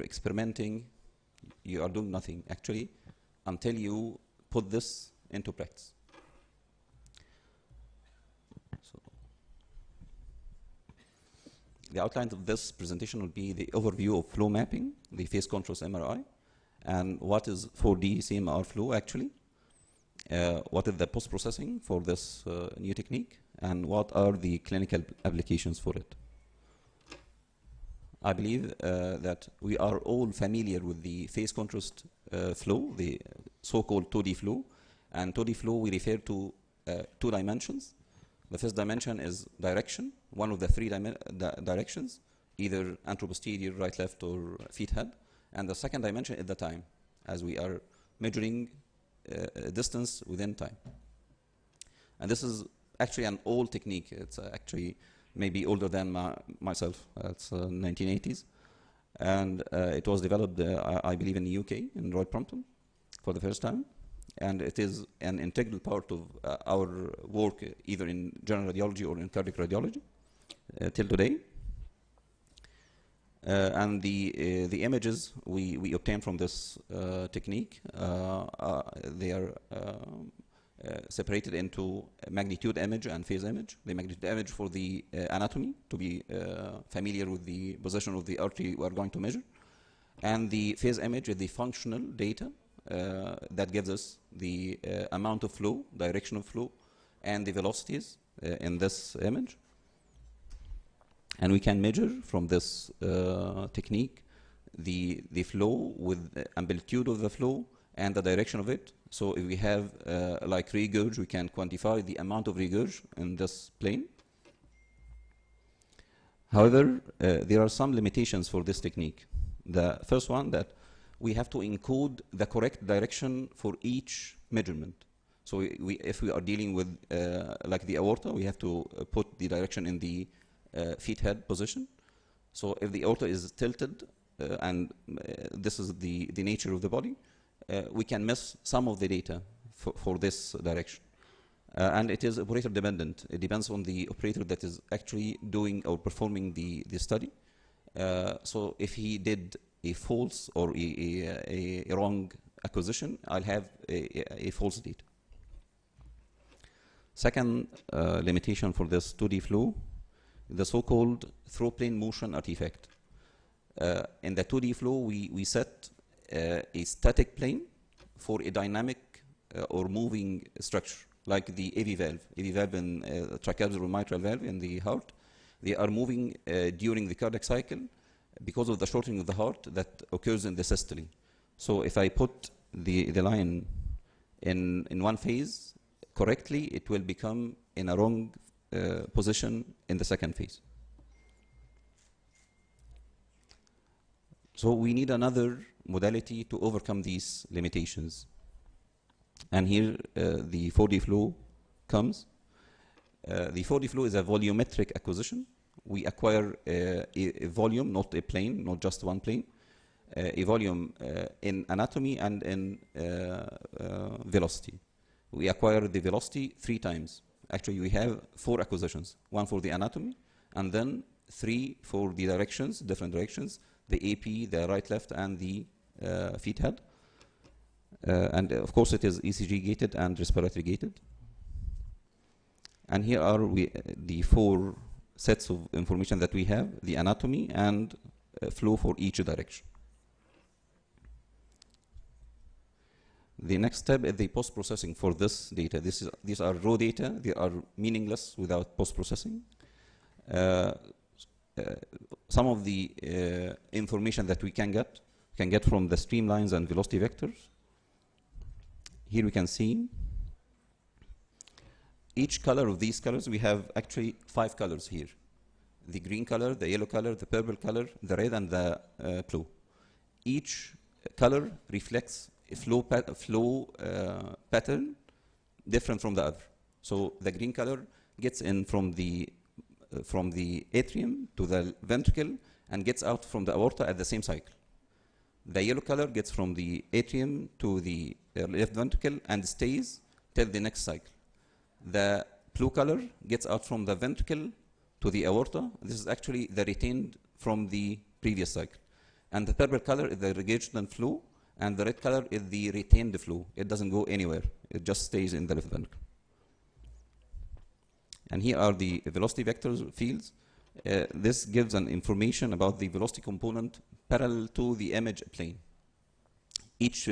experimenting, you are doing nothing actually until you put this into practice. So the outline of this presentation will be the overview of flow mapping, the phase controls MRI, and what is 4D CMR flow actually, what is the post-processing for this new technique, and what are the clinical applications for it. I believe that we are all familiar with the phase contrast flow, the so-called 2D flow. And 2D flow, we refer to 2 dimensions. The first dimension is direction, one of the 3 directions, either anteroposterior, right, left, or feet head. And the second dimension is the time, as we are measuring distance within time. And this is actually an old technique. It's actually maybe older than myself. It's 1980s. And it was developed, I believe, in the UK, in Royal Brompton, for the first time. And it is an integral part of our work, either in general radiology or in cardiac radiology, till today. And the images we obtain from this technique, they are separated into magnitude image and phase image. The magnitude image for the anatomy, to be familiar with the position of the artery we are going to measure. And the phase image is the functional data that gives us the amount of flow, direction of flow, and the velocities in this image. And we can measure from this technique the flow with the amplitude of the flow and the direction of it. So if we have like regurg, we can quantify the amount of regurg in this plane. However, there are some limitations for this technique. The first one, that we have to encode the correct direction for each measurement. So if we are dealing with like the aorta, we have to put the direction in the feet head position. So if the aorta is tilted, and this is the nature of the body, we can miss some of the data for this direction. And it is operator dependent. It depends on the operator that is actually doing or performing the study. So if he did a false or a wrong acquisition, I'll have a false data. Second limitation for this 2D flow, the so-called throw plane motion artifact. In the 2D flow, we set a static plane for a dynamic or moving structure, like the AV valve. AV valve in tracheal mitral valve in the heart. They are moving during the cardiac cycle because of the shortening of the heart that occurs in the systole. So if I put the line in one phase correctly, it will become in a wrong position in the second phase. So we need another modality to overcome these limitations. And here the 4D flow comes. The 4D flow is a volumetric acquisition. We acquire a volume, not a plane, not just one plane, a volume in anatomy and in velocity. We acquire the velocity 3 times. Actually, we have 4 acquisitions, 1 for the anatomy, and then 3 for the directions, different directions, the AP, the right, left, and the feet head. And of course, it is ECG gated and respiratory gated. And here are the 4 sets of information that we have, the anatomy and flow for each direction. The next step is the post-processing for this data. These are raw data. They are meaningless without post-processing. Some of the information that we can get from the streamlines and velocity vectors. Here we can see each color of these colors. We have actually 5 colors here: the green color, the yellow color, the purple color, the red, and the blue. Each color reflects a flow pattern different from the other. So the green color gets in from the atrium to the ventricle and gets out from the aorta at the same cycle. The yellow color gets from the atrium to the left ventricle and stays till the next cycle. The blue color gets out from the ventricle to the aorta. This is actually the retained from the previous cycle. And the purple color is the regurgitant flow, and the red color is the retained flow. It doesn't go anywhere. It just stays in the left ventricle. And here are the velocity vectors fields. This gives an information about the velocity component parallel to the image plane. Each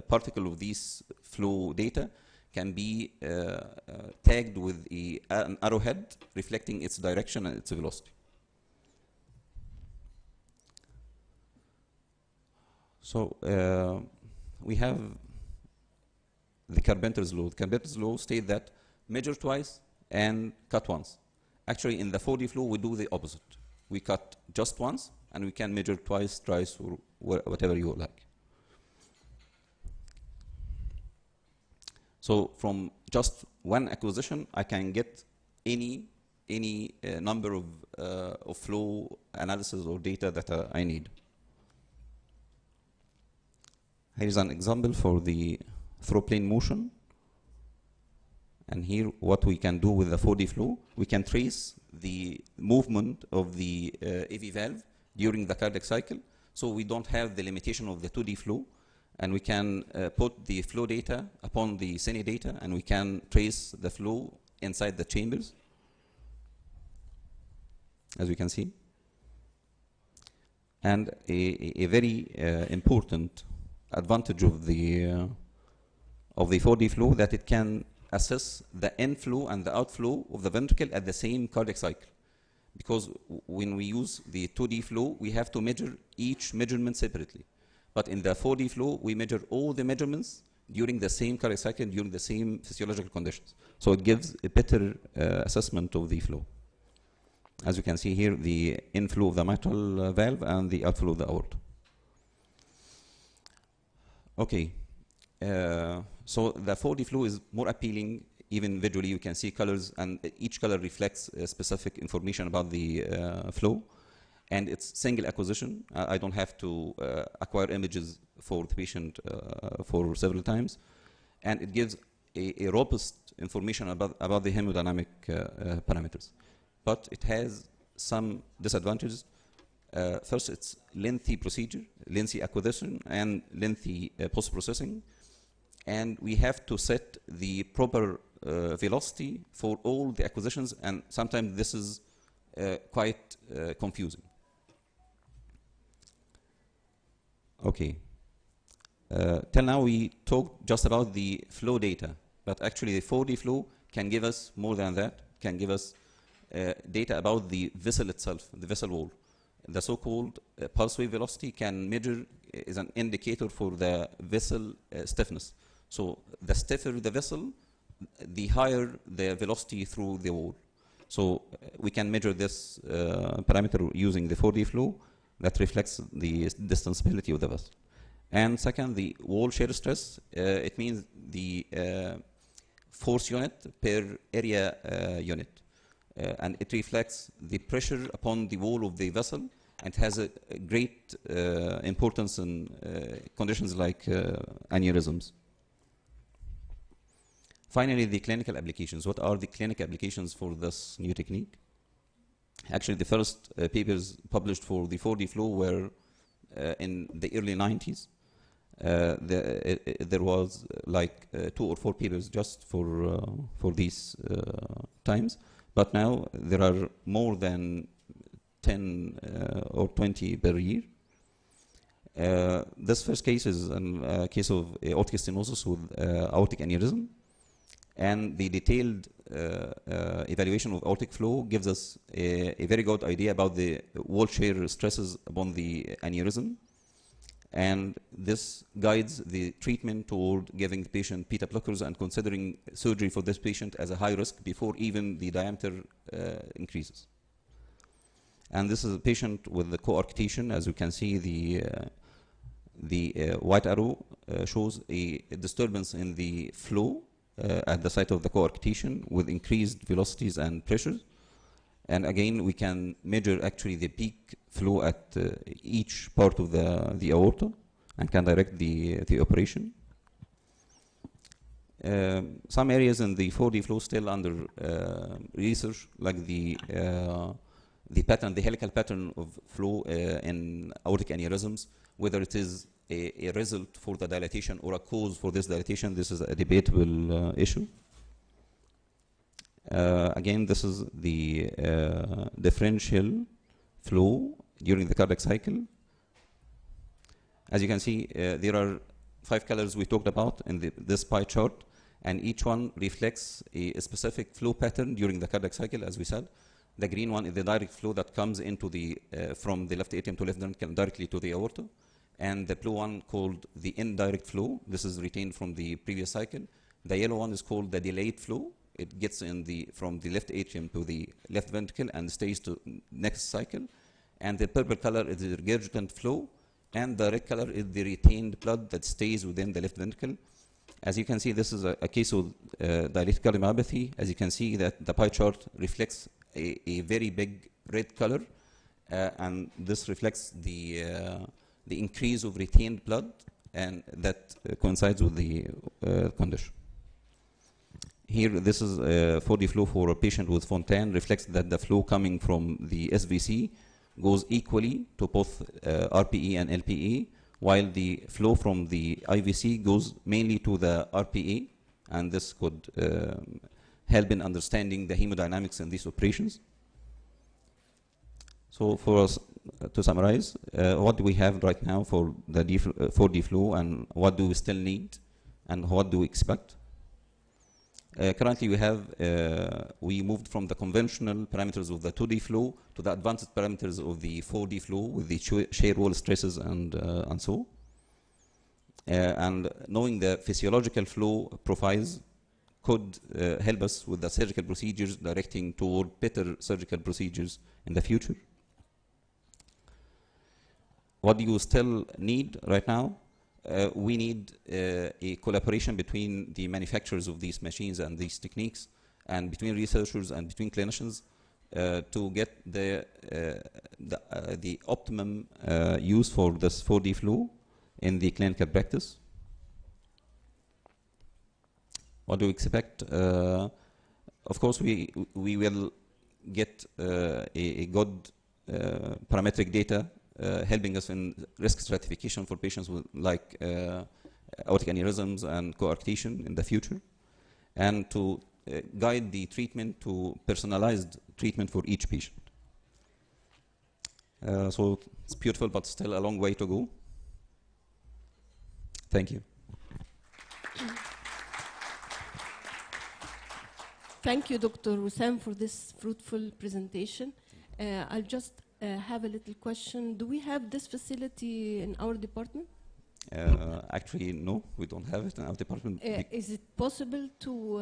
particle of these flow data can be tagged with an arrowhead reflecting its direction and its velocity. So we have the Carpenter's law. Carpenter's law states that measure twice and cut once. Actually, in the 4D flow, we do the opposite. We cut just once, and we can measure twice, thrice, or whatever you like. So from just one acquisition, I can get any number of flow analysis or data that I need. Here's an example for the through plane motion. And here, what we can do with the 4D flow, we can trace the movement of the AV valve during the cardiac cycle. So we don't have the limitation of the 2D flow. And we can put the flow data upon the cine data, and we can trace the flow inside the chambers, as we can see. And a very important advantage of the 4D flow that it can assess the inflow and the outflow of the ventricle at the same cardiac cycle. Because when we use the 2D flow, we have to measure each measurement separately. But in the 4D flow, we measure all the measurements during the same cardiac cycle, during the same physiological conditions. So it gives a better assessment of the flow. As you can see here, the inflow of the mitral valve and the outflow of the aorta. Okay, so the 4D flow is more appealing. Even visually, you can see colors, and each color reflects specific information about the flow. And it's single acquisition. I don't have to acquire images for the patient for several times. And it gives a robust information about the hemodynamic parameters. But it has some disadvantages. First, it's lengthy procedure, lengthy acquisition, and lengthy post-processing. And we have to set the proper velocity for all the acquisitions, and sometimes this is quite confusing. Okay. Till now we talked just about the flow data, but actually the 4D flow can give us more than that, can give us data about the vessel itself, the vessel wall. The so-called pulse wave velocity can measure, is an indicator for the vessel stiffness. So the stiffer the vessel, the higher the velocity through the wall. So we can measure this parameter using the 4D flow that reflects the distensibility of the vessel. And second, the wall shear stress, it means the force unit per area unit. And it reflects the pressure upon the wall of the vessel, and has a great importance in conditions like aneurysms. Finally, the clinical applications. What are the clinical applications for this new technique? Actually, the first papers published for the 4D flow were in the early 90s. There was like 2 or 4 papers just for these times. But now there are more than 10 or 20 per year. This first case is a case of aortic stenosis with aortic aneurysm. And the detailed evaluation of aortic flow gives us a very good idea about the wall shear stresses upon the aneurysm. And this guides the treatment toward giving the patient beta blockers and considering surgery for this patient as a high risk before even the diameter increases. And this is a patient with the coarctation. As you can see, the white arrow shows a disturbance in the flow at the site of the coarctation with increased velocities and pressures. And again, we can measure actually the peak flow at each part of the aorta and can direct the operation. Some areas in the 4D flow still under research, like the the pattern, the helical pattern of flow in aortic aneurysms, whether it is a result for the dilatation or a cause for this dilatation. This is a debatable issue. Again, this is the differential flow during the cardiac cycle. As you can see, there are 5 colors we talked about in this pie chart, and each one reflects a specific flow pattern during the cardiac cycle, as we said. The green one is the direct flow that comes into the from the left atrium to left ventricle directly to the aorta, and the blue one called the indirect flow. This is retained from the previous cycle. The yellow one is called the delayed flow. It gets from the left atrium to the left ventricle and stays to next cycle. And the purple color is the regurgitant flow, and the red color is the retained blood that stays within the left ventricle. As you can see, this is a case of dilated cardiomyopathy. As you can see, that the pie chart reflects a very big red color, and this reflects the increase of retained blood, and that coincides with the condition. Here, this is 4D flow for a patient with Fontaine, reflects that the flow coming from the SVC goes equally to both RPE and LPE, while the flow from the IVC goes mainly to the RPE, and this could help in understanding the hemodynamics in these operations. So for us to summarize, what do we have right now for the 4D flow, and what do we still need, and what do we expect? Currently, we moved from the conventional parameters of the 2D flow to the advanced parameters of the 4D flow with the shear wall stresses and so. And knowing the physiological flow profiles could help us with the surgical procedures, directing toward better surgical procedures in the future. What do you still need right now? We need a collaboration between the manufacturers of these machines and these techniques, and between researchers and between clinicians to get the optimum use for this 4D flow in the clinical practice. What do we expect? Of course, we will get a good parametric data helping us in risk stratification for patients with like aortic aneurysms and coarctation in the future, and to guide the treatment to personalized treatment for each patient. So it's beautiful, but still a long way to go. Thank you. Thank you, Dr. Wessam, for this fruitful presentation. I'll just have a little question. Do we have this facility in our department? Actually, no, we don't have it in our department. Is it possible to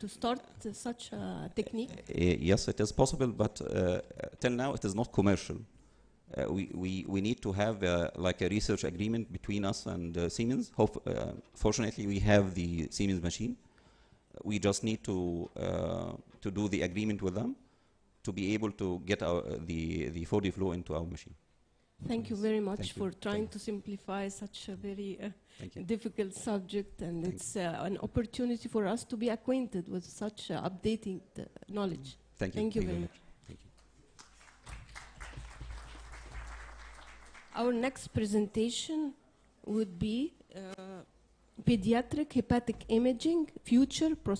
start such a technique? Yes, it is possible, but till now it is not commercial. We need to have like a research agreement between us and Siemens. Fortunately, we have the Siemens machine. We just need to do the agreement with them to be able to get the 4D flow into our machine. Thank you very much for trying to simplify such a very difficult subject, and it's an opportunity for us to be acquainted with such updating knowledge. Thank you very much. Thank you. Our next presentation would be pediatric hepatic imaging, future prospects.